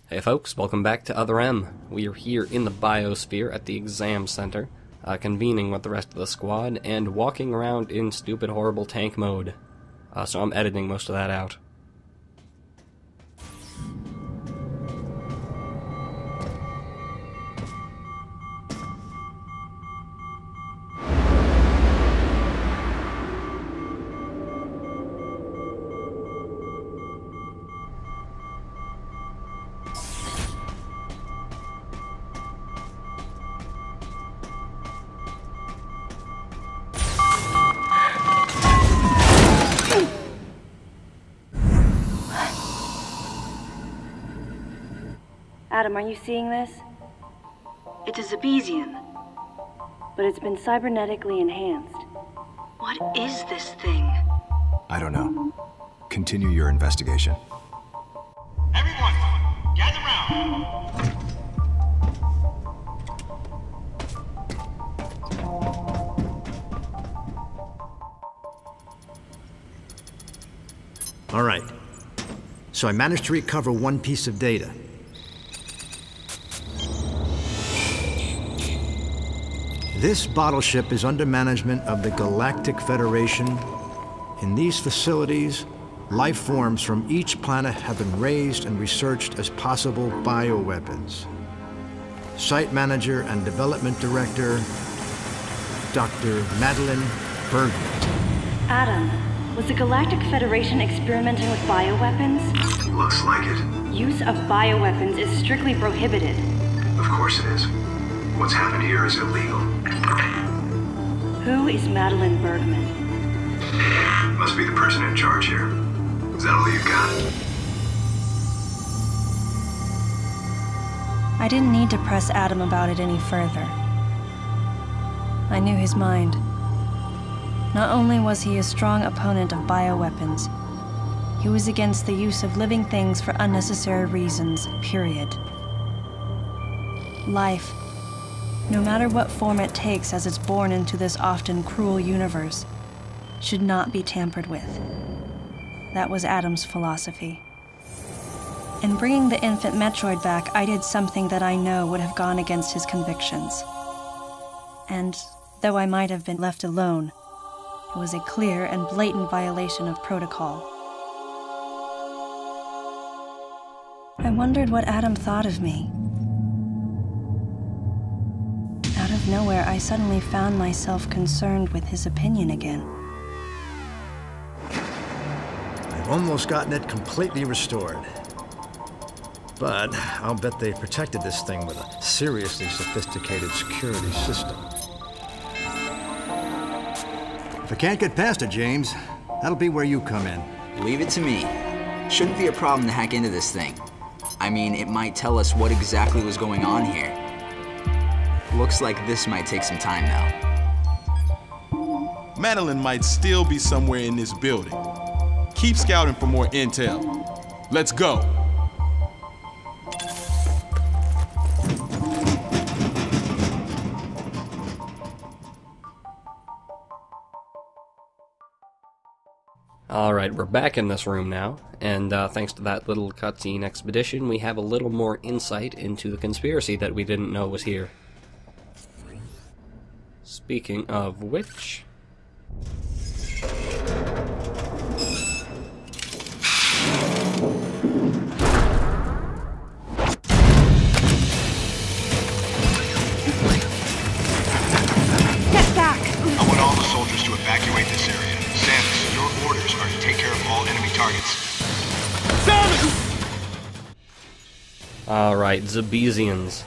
Hey folks, welcome back to Other M. We are here in the biosphere at the exam center, convening with the rest of the squad, and walking around in stupid horrible tank mode. So I'm editing most of that out. Adam, are you seeing this? It's a Zebesian. But it's been cybernetically enhanced. What is this thing? I don't know. Continue your investigation. Everyone, gather round. All right. So I managed to recover one piece of data. This bottle ship is under management of the Galactic Federation. In these facilities, life forms from each planet have been raised and researched as possible bioweapons. Site manager and development director, Dr. Madeline Bergman. Adam, was the Galactic Federation experimenting with bioweapons? Looks like it. Use of bioweapons is strictly prohibited. Of course it is. What's happened here is illegal. Who is Madeline Bergman? Must be the person in charge here. Is that all you've got? I didn't need to press Adam about it any further. I knew his mind. Not only was he a strong opponent of bioweapons, he was against the use of living things for unnecessary reasons, period. Life, no matter what form it takes as it's born into this often cruel universe, should not be tampered with. That was Adam's philosophy. In bringing the infant Metroid back, I did something that I know would have gone against his convictions. And though I might have been left alone, it was a clear and blatant violation of protocol. I wondered what Adam thought of me. Out of nowhere, I suddenly found myself concerned with his opinion again. I've almost gotten it completely restored. But I'll bet they protected this thing with a seriously sophisticated security system. If I can't get past it, James, that'll be where you come in. Leave it to me. Shouldn't be a problem to hack into this thing. I mean, it might tell us what exactly was going on here. Looks like this might take some time, though. Madeline might still be somewhere in this building. Keep scouting for more intel. Let's go. Alright, we're back in this room now, and thanks to that little cutscene expedition, we have a little more insight into the conspiracy that we didn't know was here. Speaking of which... Get back! I want all the soldiers to evacuate this area. Samus, your orders are to take care of all enemy targets. Alright, Zebesians.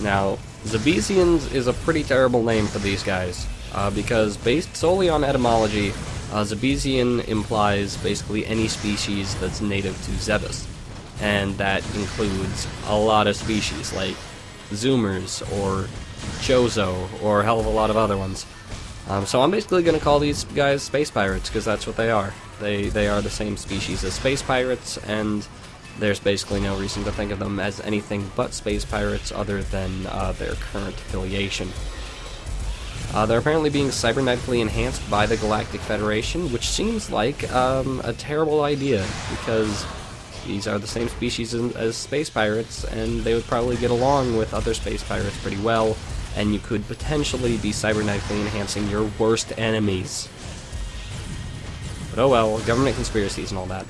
Now, Zebesians is a pretty terrible name for these guys, because based solely on etymology, Zebesian implies basically any species that's native to Zebes, and that includes a lot of species, like Zoomers, or Chozo, or a hell of a lot of other ones. So I'm basically going to call these guys space pirates, because that's what they are. They are the same species as space pirates, and there's basically no reason to think of them as anything but space pirates other than their current affiliation. They're apparently being cybernetically enhanced by the Galactic Federation, which seems like a terrible idea, because These are the same species as space pirates, and they would probably get along with other space pirates pretty well, and you could potentially be cybernetically enhancing your worst enemies. But oh well, government conspiracies and all that.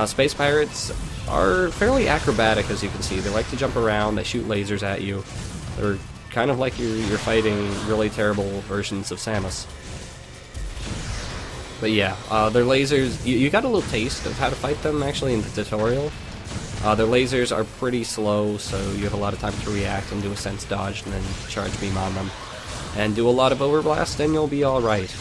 Space pirates are fairly acrobatic, as you can see. They like to jump around, they shoot lasers at you. They're kind of like you're fighting really terrible versions of Samus. But yeah, their lasers, you got a little taste of how to fight them actually in the tutorial. Their lasers are pretty slow, so you have a lot of time to react and do a sense dodge and then charge beam on them. And do a lot of overblast and you'll be alright.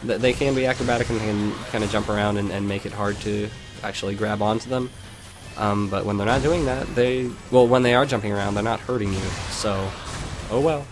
They can be acrobatic and can kind of jump around and make it hard to actually grab onto them. But when they're not doing that, when they are jumping around, they're not hurting you, so oh well.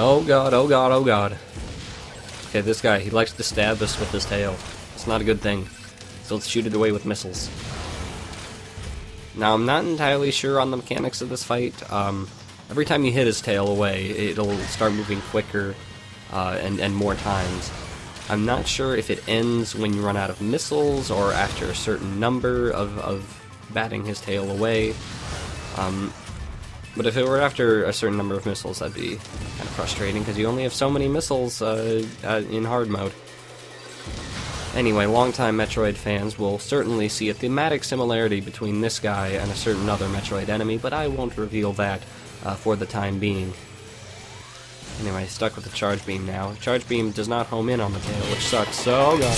Oh god, oh god, oh god. Okay, this guy, he likes to stab us with his tail. It's not a good thing. So let's shoot it away with missiles. Now, I'm not entirely sure on the mechanics of this fight. Every time you hit his tail away, it'll start moving quicker and more times. I'm not sure if it ends when you run out of missiles or after a certain number of batting his tail away. But if it were after a certain number of missiles, that'd be kind of frustrating, because you only have so many missiles in hard mode. Anyway, longtime Metroid fans will certainly see a thematic similarity between this guy and a certain other Metroid enemy, but I won't reveal that for the time being. Anyway, stuck with the charge beam now. Charge beam does not home in on the tail, which sucks, so oh god.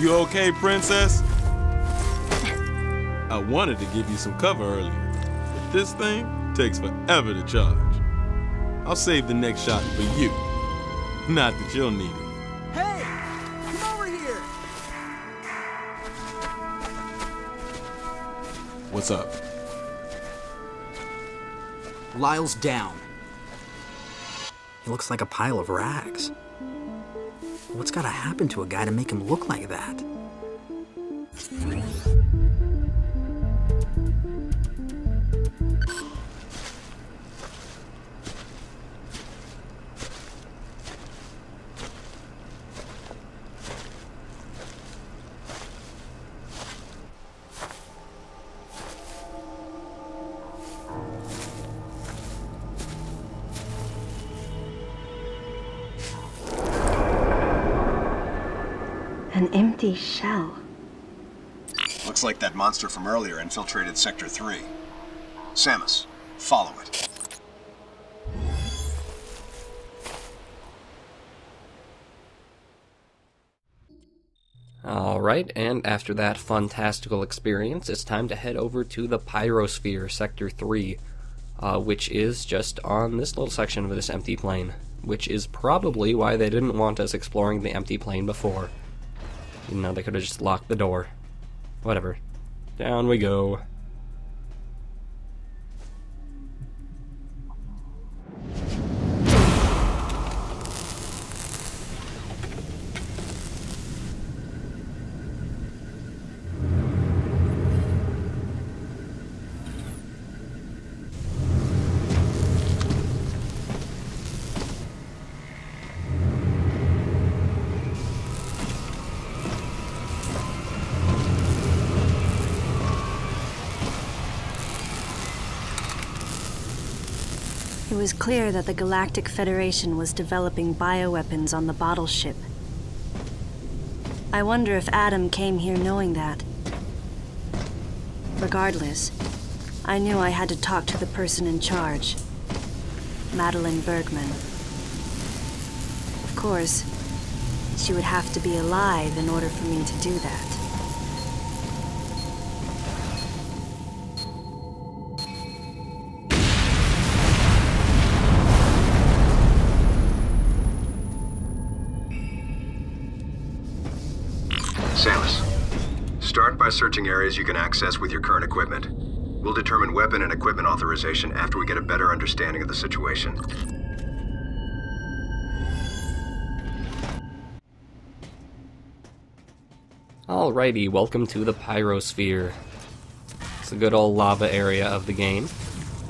You okay, princess? I wanted to give you some cover earlier, but this thing takes forever to charge. I'll save the next shot for you. Not that you'll need it. Hey! Come over here! What's up? Lyle's down. He looks like a pile of rags. What's gotta happen to a guy to make him look like that? An empty shell. Looks like that monster from earlier infiltrated Sector 3. Samus, follow it. Alright, and after that fantastical experience, it's time to head over to the pyrosphere, Sector 3, which is just on this little section of this empty plane, which is probably why they didn't want us exploring the empty plane before. You know, they could have just locked the door. Whatever. Down we go. It was clear that the Galactic Federation was developing bioweapons on the bottle ship. I wonder if Adam came here knowing that. Regardless, I knew I had to talk to the person in charge, Madeline Bergman. Of course, she would have to be alive in order for me to do that. Samus, start by searching areas you can access with your current equipment. We'll determine weapon and equipment authorization after we get a better understanding of the situation. Alrighty, welcome to the pyrosphere. It's a good old lava area of the game.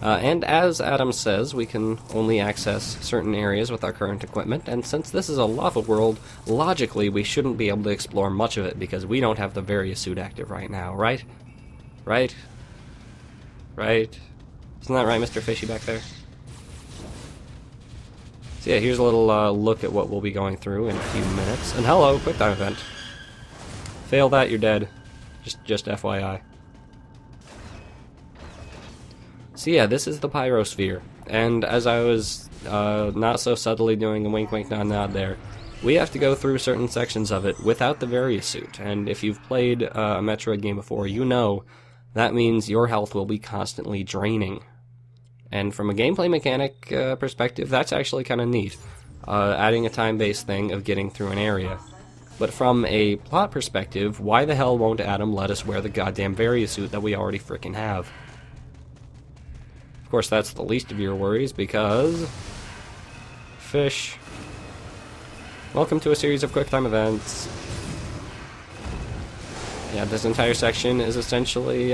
And as Adam says, we can only access certain areas with our current equipment, and since this is a lava world, logically we shouldn't be able to explore much of it because we don't have the various suit active right now, right? Right? Right? Isn't that right, Mr. Fishy back there? So yeah, here's a little look at what we'll be going through in a few minutes. And hello, quick time event. Fail that, you're dead. Just FYI. So yeah, this is the pyrosphere, and as I was not so subtly doing a wink wink nod nod there, we have to go through certain sections of it without the various suit, and if you've played a Metroid game before, you know that means your health will be constantly draining. And from a gameplay mechanic perspective, that's actually kind of neat, adding a time-based thing of getting through an area. But from a plot perspective, why the hell won't Adam let us wear the goddamn various suit that we already frickin' have? Of course, that's the least of your worries, because... fish. Welcome to a series of QuickTime events. Yeah, this entire section is essentially,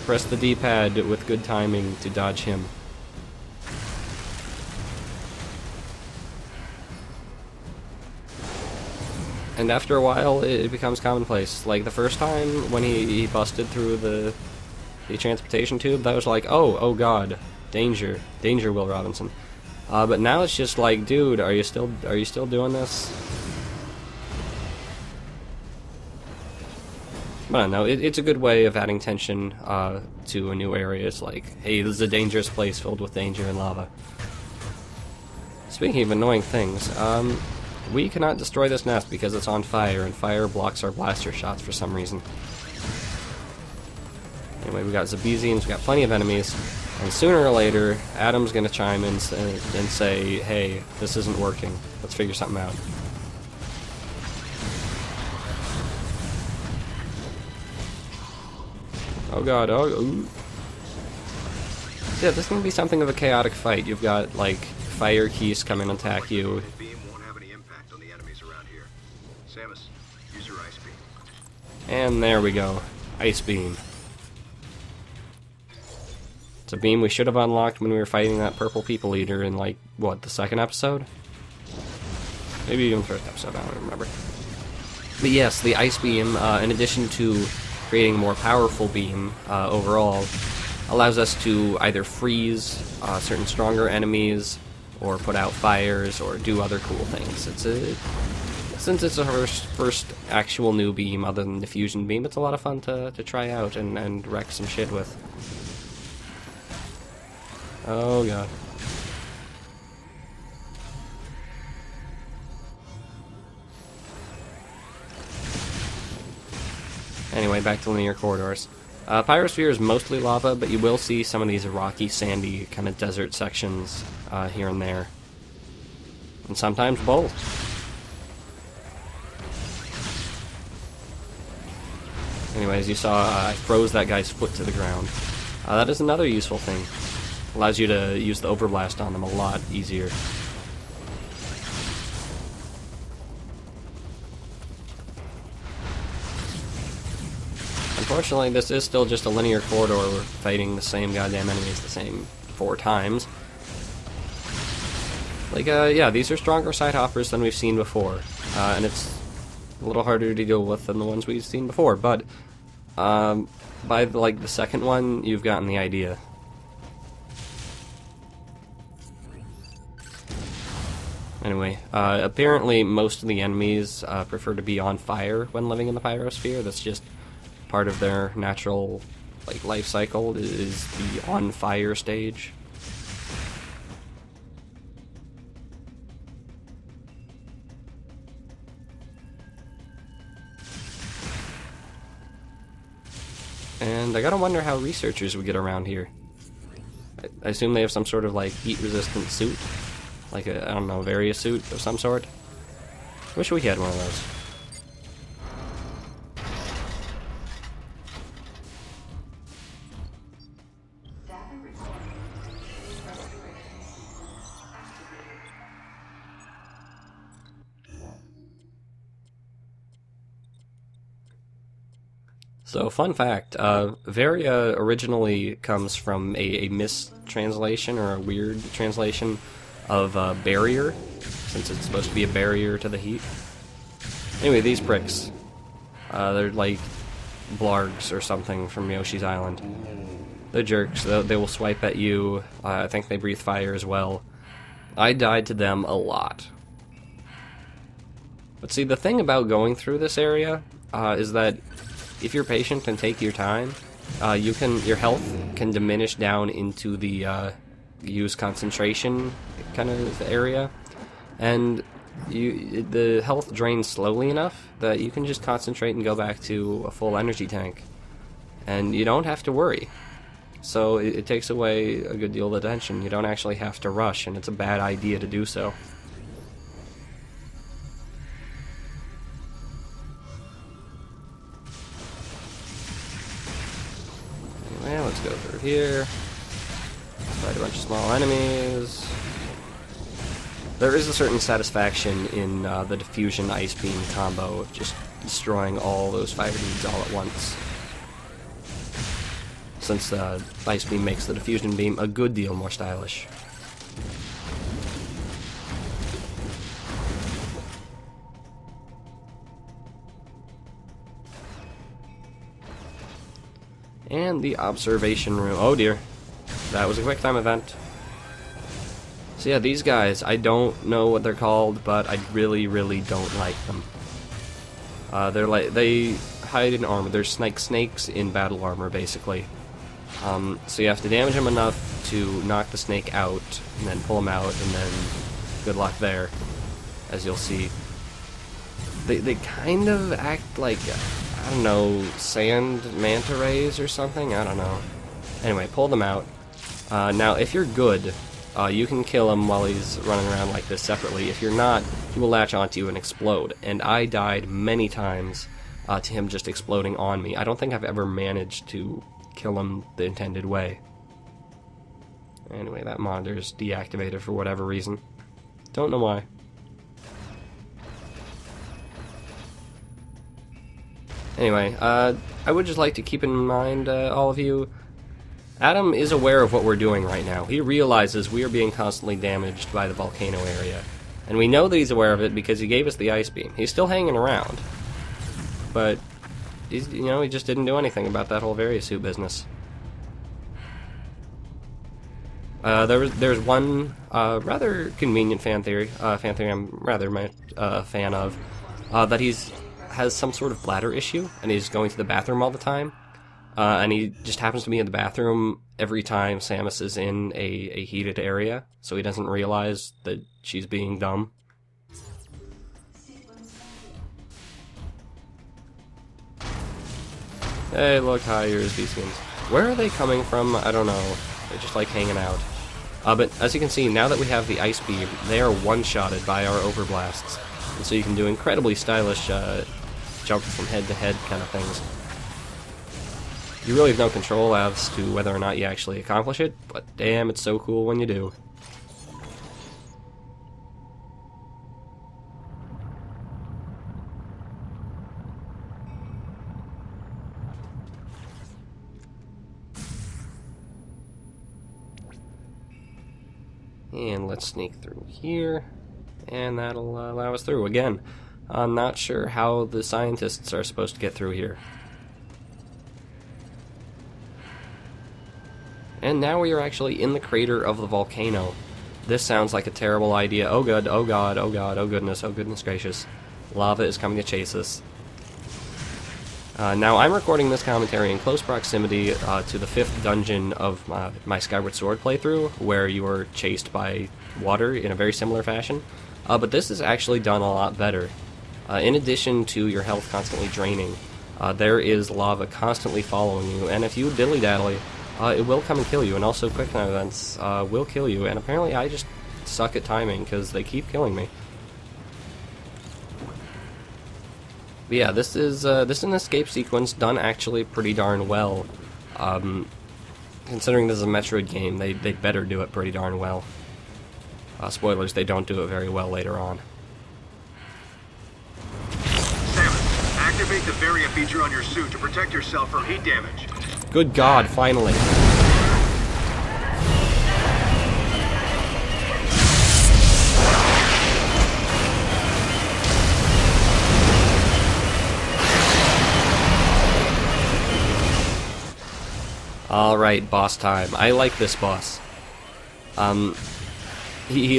press the D-pad with good timing to dodge him. And after a while, it becomes commonplace. Like, the first time when he busted through the transportation tube, that was like, oh god, danger, Will Robinson. But now it's just like, dude, are you still doing this? But I don't know, it's a good way of adding tension to a new area. It's like, hey, this is a dangerous place filled with danger and lava. Speaking of annoying things, we cannot destroy this nest because it's on fire, and fire blocks our blaster shots for some reason. Anyway, we got Zebesians, we got plenty of enemies, and sooner or later, Adam's gonna chime in and say, hey, this isn't working, let's figure something out. Oh god, ooh. Yeah, this is gonna be something of a chaotic fight. You've got, like, fire keys come and attack you. And there we go, Ice Beam. It's a beam we should have unlocked when we were fighting that purple people eater in, like, what, the second episode? Maybe even the first episode, I don't remember. But yes, the Ice Beam, in addition to creating a more powerful beam overall, allows us to either freeze certain stronger enemies, or put out fires, or do other cool things. Since it's our first actual new beam other than the fusion beam, it's a lot of fun to try out and wreck some shit with. Oh god. Anyway, back to linear corridors. Pyrosphere is mostly lava, but you will see some of these rocky, sandy, kind of desert sections here and there. And sometimes both. Anyways, you saw I froze that guy's foot to the ground. That is another useful thing. Allows you to use the overblast on them a lot easier. Unfortunately, this is still just a linear corridor. We're fighting the same goddamn enemies the same 4 times. Like, yeah, these are stronger side hoppers than we've seen before. And it's a little harder to deal with than the ones we've seen before, but by, like, the second one, you've gotten the idea. Anyway, apparently most of the enemies prefer to be on fire when living in the pyrosphere. That's just part of their natural life cycle, is the on fire stage. And I gotta wonder how researchers would get around here. I assume they have some sort of heat-resistant suit, I don't know, various suit of some sort. Wish we had one of those. So, fun fact, Varia originally comes from a mistranslation or a weird translation of barrier, since it's supposed to be a barrier to the heat. Anyway, these pricks, they're like blargs or something from Yoshi's Island. They're jerks. They will swipe at you. I think they breathe fire as well. I died to them a lot. But see, the thing about going through this area is that if you're patient and take your time, your health can diminish down into the use concentration kind of area, and the health drains slowly enough that you can just concentrate and go back to a full energy tank, and you don't have to worry. So it takes away a good deal of the tension. You don't actually have to rush, and it's a bad idea to do so. Well, let's go through here. Fight a bunch of small enemies. There is a certain satisfaction in the diffusion ice beam combo of just destroying all those fire dudes all at once. Since ice beam makes the diffusion beam a good deal more stylish. And the observation room. Oh dear. That was a quick time event. So yeah, these guys, I don't know what they're called, but I really, really don't like them. They hide in armor. They're snakes in battle armor, basically. So you have to damage them enough to knock the snake out, and then pull them out, and then good luck there, as you'll see. They kind of act like, I don't know, sand manta rays or something? I don't know. Anyway, pull them out. Now, if you're good, you can kill him while he's running around like this separately. If you're not, he will latch onto you and explode. And I died many times to him just exploding on me. I don't think I've ever managed to kill him the intended way. Anyway, that monitor's deactivated for whatever reason. Don't know why. Anyway, I would just like to keep in mind, all of you, Adam is aware of what we're doing right now. He realizes we are being constantly damaged by the volcano area. And we know that he's aware of it because he gave us the ice beam. He's still hanging around. But, he just didn't do anything about that whole Variosuit business. There's one rather convenient fan theory I'm rather a fan of, that has some sort of bladder issue, and he's going to the bathroom all the time. And he just happens to be in the bathroom every time Samus is in a heated area, so he doesn't realize that she's being dumb. Hey, look, hi, here's Beastians. Where are they coming from? I don't know. They're just like hanging out. But as you can see, now that we have the ice beam, they are one-shotted by our overblasts. And so you can do incredibly stylish jump from head to head kind of things. You really have no control as to whether or not you actually accomplish it, but damn, it's so cool when you do. And let's sneak through here, and that'll allow us through. Again, I'm not sure how the scientists are supposed to get through here. And now we are actually in the crater of the volcano. This sounds like a terrible idea. Oh good, oh god, oh god, oh goodness gracious. Lava is coming to chase us. Now, I'm recording this commentary in close proximity to the 5th dungeon of my Skyward Sword playthrough, where you are chased by water in a very similar fashion. But this is actually done a lot better. In addition to your health constantly draining, there is lava constantly following you, and if you dilly-dally, it will come and kill you, and also quick time events will kill you, and apparently I just suck at timing, because they keep killing me. But yeah, this is an escape sequence done actually pretty darn well. Considering this is a Metroid game, they better do it pretty darn well. Spoilers, they don't do it very well later on. Samus, activate the barrier feature on your suit to protect yourself from heat damage. Good God, finally. Alright, boss time. I like this boss. He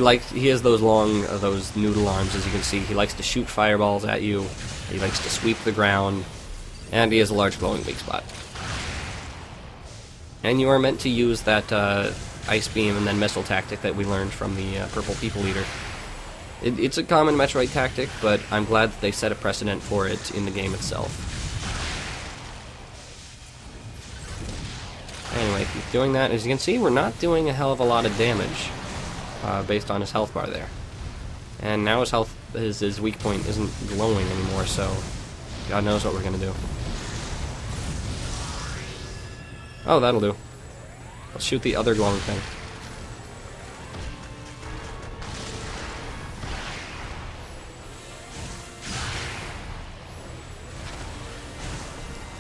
has those long, those noodle arms, as you can see. He likes to shoot fireballs at you. He likes to sweep the ground. And he has a large glowing weak spot. And you are meant to use that ice beam and then missile tactic that we learned from the Purple People Eater. It's a common Metroid tactic, but I'm glad that they set a precedent for it in the game itself. Anyway, keep doing that. As you can see, we're not doing a hell of a lot of damage based on his health bar there. And now his weak point isn't glowing anymore, so God knows what we're gonna do. Oh, that'll do. Let's shoot the other glowing thing.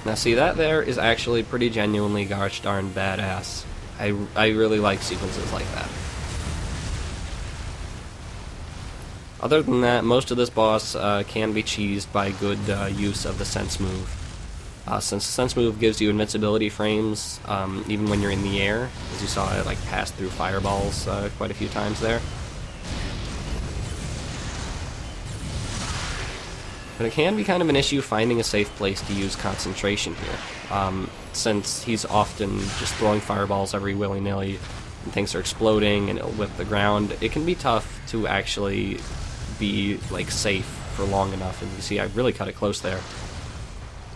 Now see, that there is actually pretty genuinely gosh darn badass. I really like sequences like that. Other than that, most of this boss can be cheesed by good use of the sense move. Since the sense move gives you invincibility frames, even when you're in the air, as you saw it like pass through fireballs quite a few times there. But it can be kind of an issue finding a safe place to use concentration here, since he's often just throwing fireballs every willy-nilly, and things are exploding and it'll whip the ground. It can be tough to actually be like safe for long enough, and you see I really cut it close there.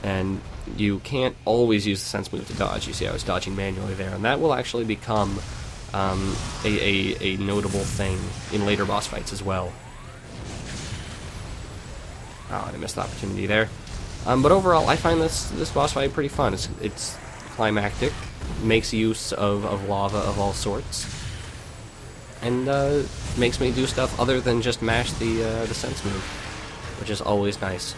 And you can't always use the sense move to dodge. You see I was dodging manually there, and that will actually become a notable thing in later boss fights as well. Oh, I missed the opportunity there. But overall, I find this boss fight pretty fun. It's climactic, makes use of lava of all sorts, and makes me do stuff other than just mash the sense move, which is always nice.